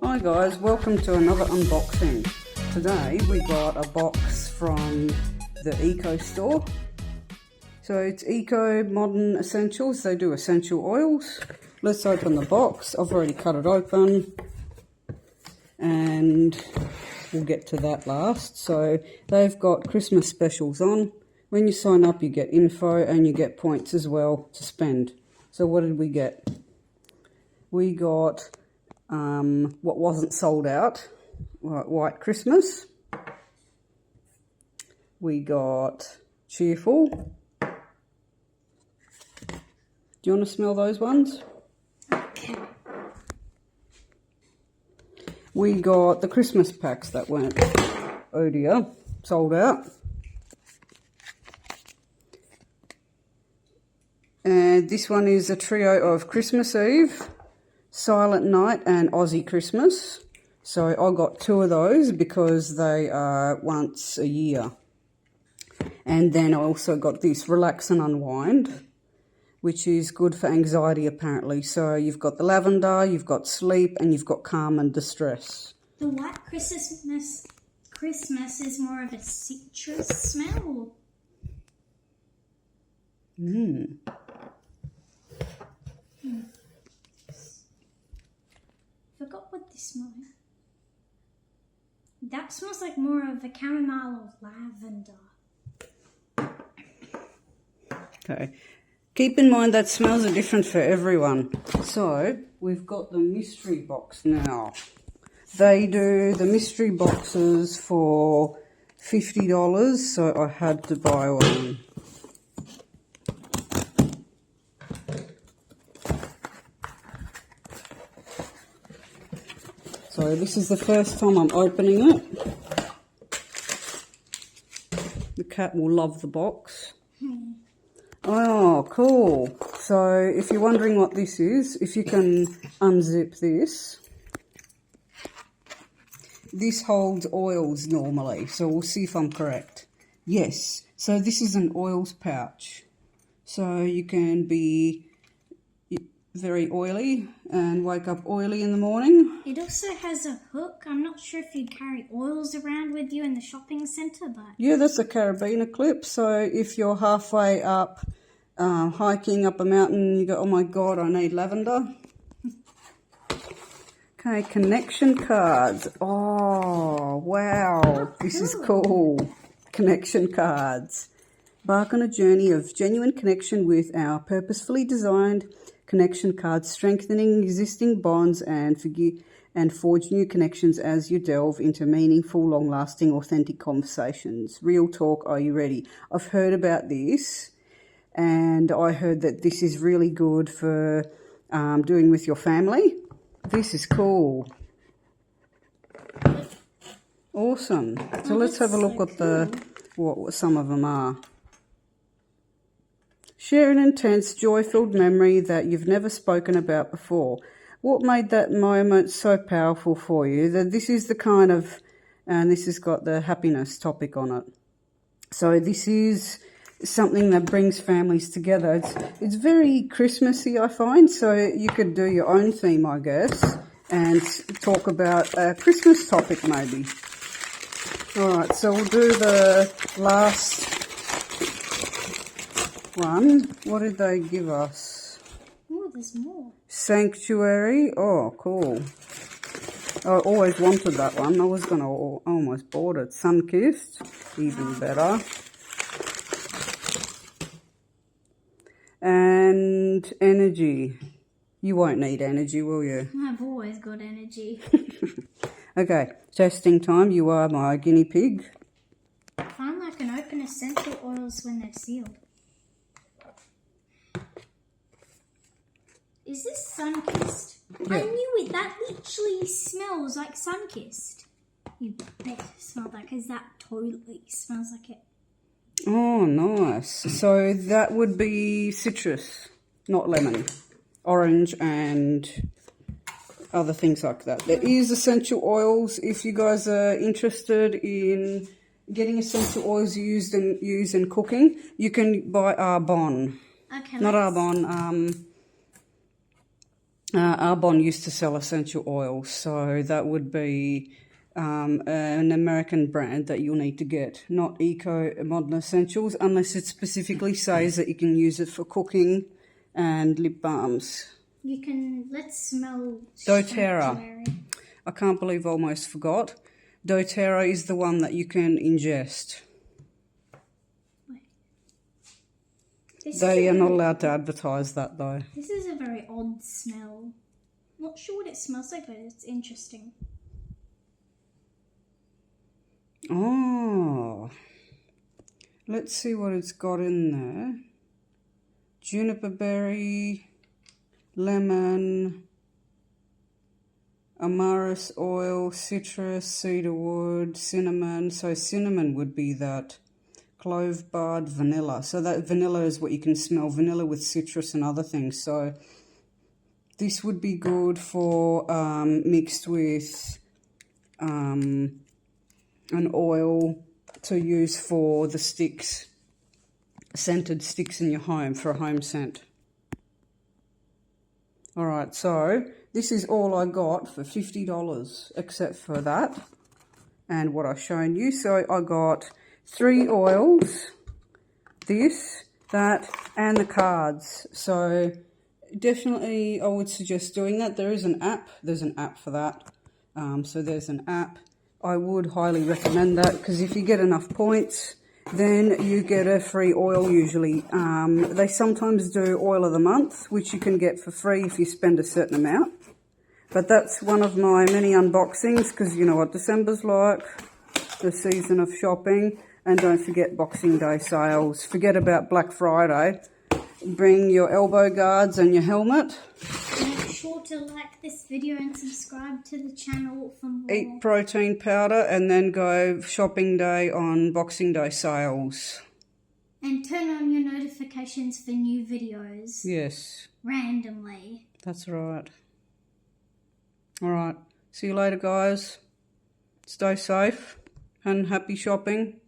Hi guys, welcome to another unboxing. Today we got a box from the Eco store. So it's Eco Modern Essentials. They do essential oils. Let's open the box. I've already cut it open and we'll get to that last. So they've got Christmas specials on. When you sign up you get info and you get points as well to spend. So what did we get? We got what wasn't sold out, White Christmas. We got Cheerful. Do you want to smell those ones? Okay. We got the Christmas packs that weren't, oh dear, sold out. And this one is a trio of Christmas Eve, Silent Night and Aussie Christmas. So I got 2 of those because they are once a year. And then I also got this Relax and Unwind, which is good for anxiety apparently. So you've got the lavender, you've got sleep, and you've got calm and distress. The White Christmas is more of a citrus smell. Forgot what this smells like. That smells like more of a chamomile or lavender. Okay. Keep in mind that smells are different for everyone. So we've got the mystery box now. They do the mystery boxes for $50, so I had to buy one. So this is the first time I'm opening it. The cat will love the box. Oh, cool. So if you're wondering what this is, if you can unzip this, this holds oils normally. So we'll see if I'm correct. Yes. So this is an oils pouch. So you can be very oily and wake up oily in the morning. It also has a hook. I'm not sure if you carry oils around with you in the shopping centre, but... Yeah, that's a carabiner clip. So if you're halfway up, hiking up a mountain, and you go, oh my God, I need lavender. Okay, connection cards. Oh, wow. This is cool. Connection cards. Embark on a journey of genuine connection with our purposefully designed connection cards, strengthening existing bonds and forge new connections as you delve into meaningful, long-lasting, authentic conversations. Real talk, are you ready? I've heard about this, and I heard that this is really good for doing with your family. This is cool. Awesome. So let's have a look at what some of them are. Share an intense, joy-filled memory that you've never spoken about before. What made that moment so powerful for you? That this is the kind of, and this has got the happiness topic on it. So this is something that brings families together. It's very Christmassy, I find. So you could do your own theme, I guess, and talk about a Christmas topic maybe. All right, so we'll do the last one. What did they give us? Oh, there's more. Sanctuary. Oh, cool. I always wanted that one. I was going to almost bought it. Sunkissed. Even better. And energy. You won't need energy, will you? I've always got energy. Okay. Testing time. You are my guinea pig. I find I can open essential oils when they're sealed. Is this Sunkissed? Yeah. I knew it. That literally smells like Sunkissed. You better smell that because that totally smells like it. Oh, nice. So that would be citrus, not lemon. Orange and other things like that. There is essential oils. If you guys are interested in getting essential oils used in cooking, you can buy Arbonne. Okay. Not Arbonne, Arbonne used to sell essential oils, so that would be an American brand that you'll need to get, not Eco Modern Essentials, unless it specifically says that you can use it for cooking and lip balms. Let's smell doTERRA. sanctuary. I can't believe I almost forgot. doTERRA is the one that you can ingest. They are not allowed to advertise that though. This is a very odd smell. Not sure what it smells like, but it's interesting. Oh, let's see what it's got in there. Juniper berry, lemon, amarice oil, citrus, cedarwood, cinnamon. So cinnamon would be that. Clove bud, vanilla. So that vanilla is what you can smell. Vanilla with citrus and other things. So this would be good for mixed with an oil to use for the sticks, scented sticks in your home for a home scent. All right, so this is all I got for $50, except for that and what I've shown you. So I got 3 oils, this, that, and the cards. So definitely I would suggest doing that. There is an app. There's an app for that. So there's an app. I would highly recommend that because if you get enough points, then you get a free oil usually. They sometimes do oil of the month, which you can get for free if you spend a certain amount. But that's one of my many unboxings because you know what December's like, the season of shopping. And don't forget Boxing Day sales. Forget about Black Friday. Bring your elbow guards and your helmet. Make sure to like this video and subscribe to the channel for more. Eat protein powder and then go shopping day on Boxing Day sales. And turn on your notifications for new videos. Yes. Randomly. That's right. All right. See you later, guys. Stay safe and happy shopping.